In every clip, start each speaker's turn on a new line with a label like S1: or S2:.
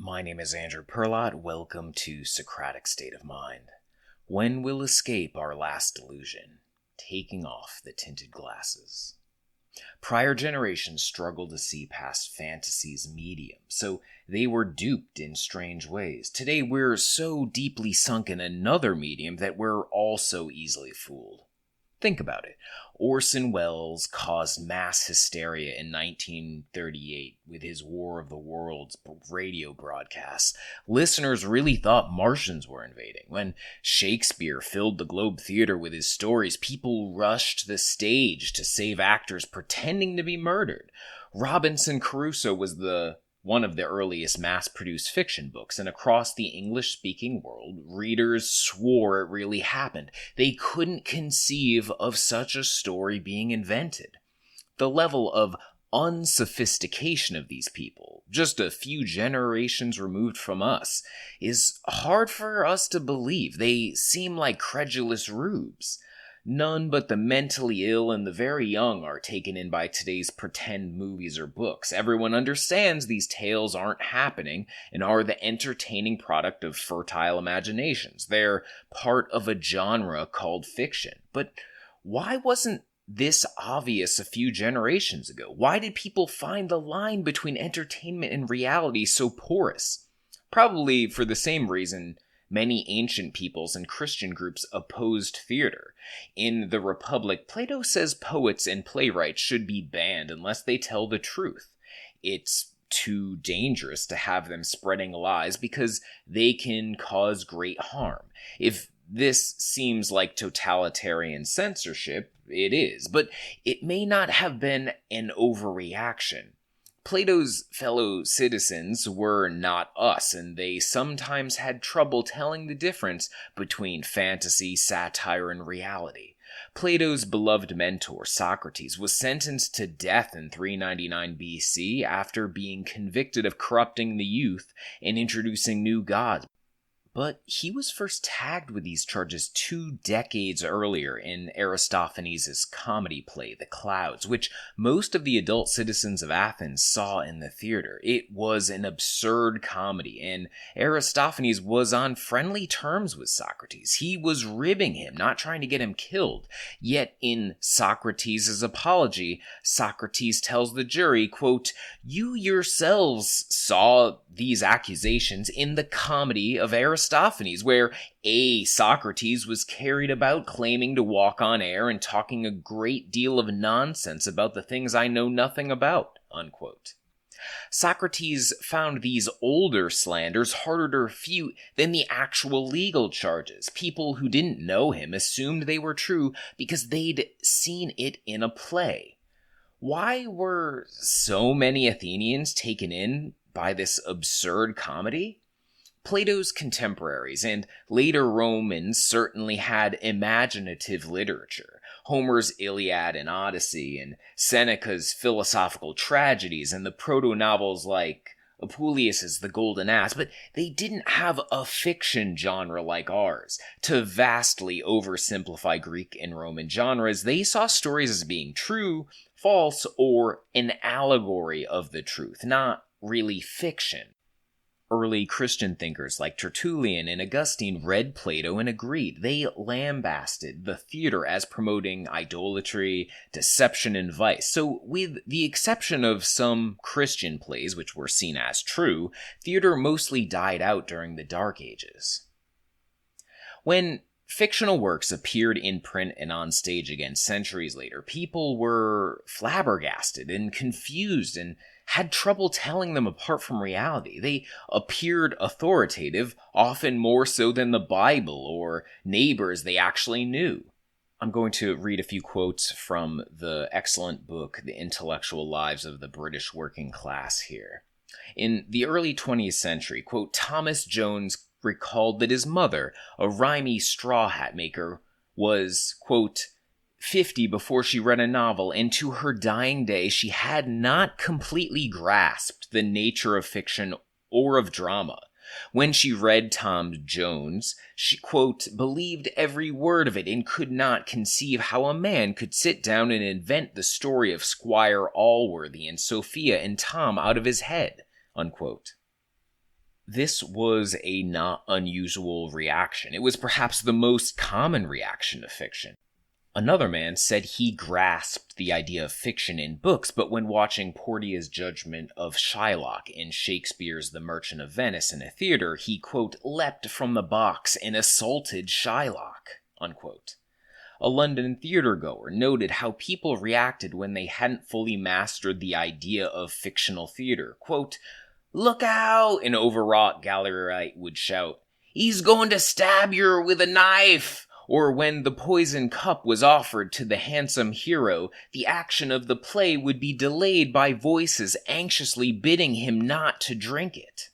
S1: My name is Andrew Perlott. Welcome to Socratic State of Mind. When we'll escape our last delusion, taking off the tinted glasses. Prior generations struggled to see past fantasy's medium, so they were duped in strange ways. Today we're so deeply sunk in another medium that we're also easily fooled. Think about it. Orson Welles caused mass hysteria in 1938 with his War of the Worlds radio broadcasts. Listeners really thought Martians were invading. When Shakespeare filled the Globe Theater with his stories, people rushed the stage to save actors pretending to be murdered. Robinson Crusoe was one of the earliest mass-produced fiction books, and across the English-speaking world, readers swore it really happened. They couldn't conceive of such a story being invented. The level of unsophistication of these people, just a few generations removed from us, is hard for us to believe. They seem like credulous rubes. None but the mentally ill and the very young are taken in by today's pretend movies or books. Everyone understands these tales aren't happening and are the entertaining product of fertile imaginations. They're part of a genre called fiction. But why wasn't this obvious a few generations ago? Why did people find the line between entertainment and reality so porous? Probably for the same reason many ancient peoples and Christian groups opposed theater. In The Republic, Plato says poets and playwrights should be banned unless they tell the truth. It's too dangerous to have them spreading lies because they can cause great harm. If this seems like totalitarian censorship, it is, but it may not have been an overreaction. Plato's fellow citizens were not us, and they sometimes had trouble telling the difference between fantasy, satire, and reality. Plato's beloved mentor, Socrates, was sentenced to death in 399 BC after being convicted of corrupting the youth and introducing new gods. But he was first tagged with these charges 2 decades earlier in Aristophanes' comedy play, The Clouds, which most of the adult citizens of Athens saw in the theater. It was an absurd comedy, and Aristophanes was on friendly terms with Socrates. He was ribbing him, not trying to get him killed. Yet in Socrates' apology, Socrates tells the jury, quote, "You yourselves saw these accusations in the comedy of Aristophanes, where a Socrates was carried about claiming to walk on air and talking a great deal of nonsense about the things I know nothing about," unquote. Socrates found these older slanders harder to refute than the actual legal charges. People who didn't know him assumed they were true because they'd seen it in a play. Why were so many Athenians taken in by this absurd comedy? Plato's contemporaries and later Romans certainly had imaginative literature. Homer's Iliad and Odyssey, and Seneca's philosophical tragedies, and the proto-novels like Apuleius' The Golden Ass, but they didn't have a fiction genre like ours. To vastly oversimplify Greek and Roman genres, they saw stories as being true, false, or an allegory of the truth, not really fiction. Early Christian thinkers like Tertullian and Augustine read Plato and agreed. They lambasted the theater as promoting idolatry, deception, and vice. So, with the exception of some Christian plays, which were seen as true, theater mostly died out during the Dark Ages. When fictional works appeared in print and on stage again centuries later, people were flabbergasted and confused and had trouble telling them apart from reality. They appeared authoritative, often more so than the Bible or neighbors they actually knew. I'm going to read a few quotes from the excellent book, The Intellectual Lives of the British Working Class here. In the early 20th century, quote, Thomas Jones recalled that his mother, a rhymy straw hat maker, was, quote, 50 before she read a novel, and to her dying day she had not completely grasped the nature of fiction or of drama. When she read Tom Jones, she, quote, believed every word of it and could not conceive how a man could sit down and invent the story of Squire Allworthy and Sophia and Tom out of his head, unquote. This was a not unusual reaction. It was perhaps the most common reaction to fiction. Another man said he grasped the idea of fiction in books, but when watching Portia's judgment of Shylock in Shakespeare's The Merchant of Venice in a theater, he, quote, leapt from the box and assaulted Shylock, unquote. A London theatergoer noted how people reacted when they hadn't fully mastered the idea of fictional theater. Quote, "Look out!" an overwrought galleryite would shout. "He's going to stab yer with a knife!" Or when the poison cup was offered to the handsome hero, the action of the play would be delayed by voices anxiously bidding him not to drink it.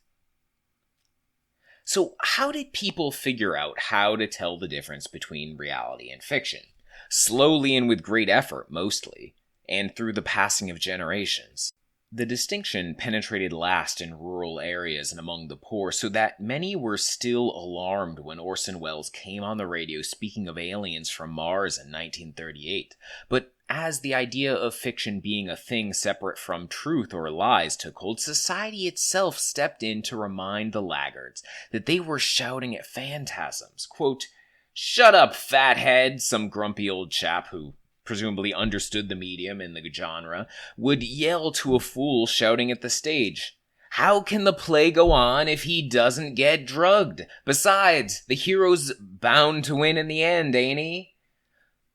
S1: So how did people figure out how to tell the difference between reality and fiction? Slowly and with great effort, mostly, and through the passing of generations. The distinction penetrated last in rural areas and among the poor, so that many were still alarmed when Orson Welles came on the radio speaking of aliens from Mars in 1938. But as the idea of fiction being a thing separate from truth or lies took hold, society itself stepped in to remind the laggards that they were shouting at phantasms. Quote, "Shut up, fathead," some grumpy old chap who presumably understood the medium and the genre, would yell to a fool shouting at the stage. "How can the play go on if he doesn't get drugged? Besides, the hero's bound to win in the end, ain't he?"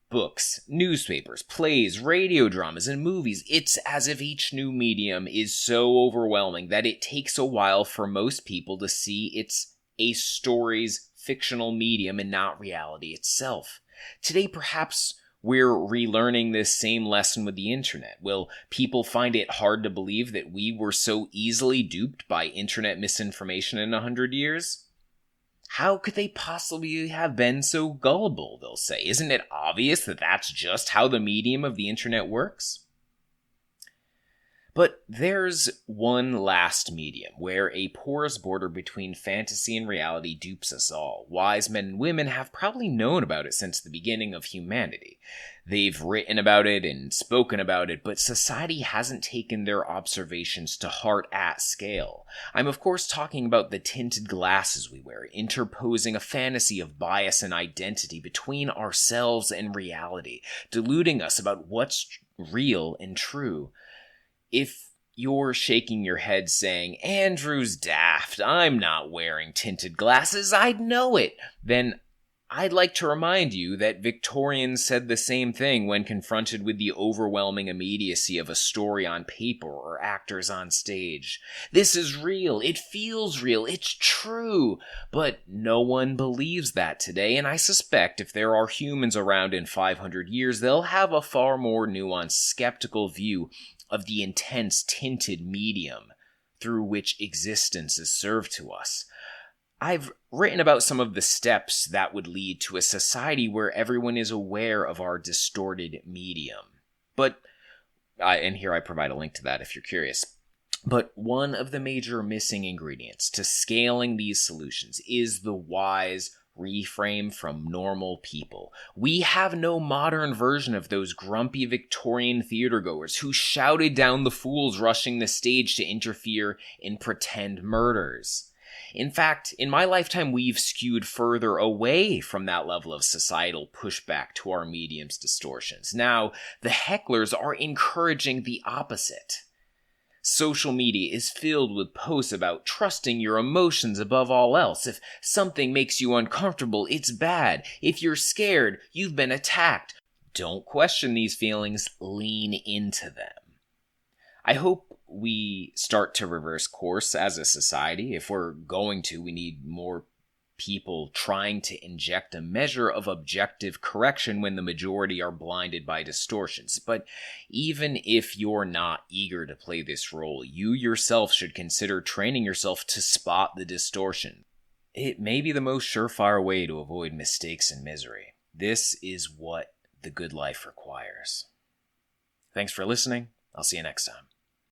S1: Books, newspapers, plays, radio dramas, and movies, it's as if each new medium is so overwhelming that it takes a while for most people to see it's a story's fictional medium and not reality itself. Today, perhaps we're relearning this same lesson with the internet. Will people find it hard to believe that we were so easily duped by internet misinformation in 100 years? How could they possibly have been so gullible, they'll say. Isn't it obvious that that's just how the medium of the internet works? But there's one last medium where a porous border between fantasy and reality dupes us all. Wise men and women have probably known about it since the beginning of humanity. They've written about it and spoken about it, but society hasn't taken their observations to heart at scale. I'm of course talking about the tinted glasses we wear, interposing a fantasy of bias and identity between ourselves and reality, deluding us about what's real and true. If you're shaking your head saying, "Andrew's daft, I'm not wearing tinted glasses, I'd know it," then I'd like to remind you that Victorians said the same thing when confronted with the overwhelming immediacy of a story on paper or actors on stage. This is real, it feels real, it's true, but no one believes that today, and I suspect if there are humans around in 500 years, they'll have a far more nuanced, skeptical view of the intense tinted medium through which existence is served to us. I've written about some of the steps that would lead to a society where everyone is aware of our distorted medium. And here I provide a link to that if you're curious. But one of the major missing ingredients to scaling these solutions is the wise reframe from normal people. We have no modern version of those grumpy Victorian theatergoers who shouted down the fools rushing the stage to interfere in pretend murders. In fact, in my lifetime, we've skewed further away from that level of societal pushback to our medium's distortions. Now, the hecklers are encouraging the opposite. Social media is filled with posts about trusting your emotions above all else. If something makes you uncomfortable, it's bad. If you're scared, you've been attacked. Don't question these feelings, lean into them. I hope we start to reverse course as a society. If we're going to, we need more people trying to inject a measure of objective correction when the majority are blinded by distortions. But even if you're not eager to play this role, you yourself should consider training yourself to spot the distortion. It may be the most surefire way to avoid mistakes and misery. This is what the good life requires. Thanks for listening. I'll see you next time.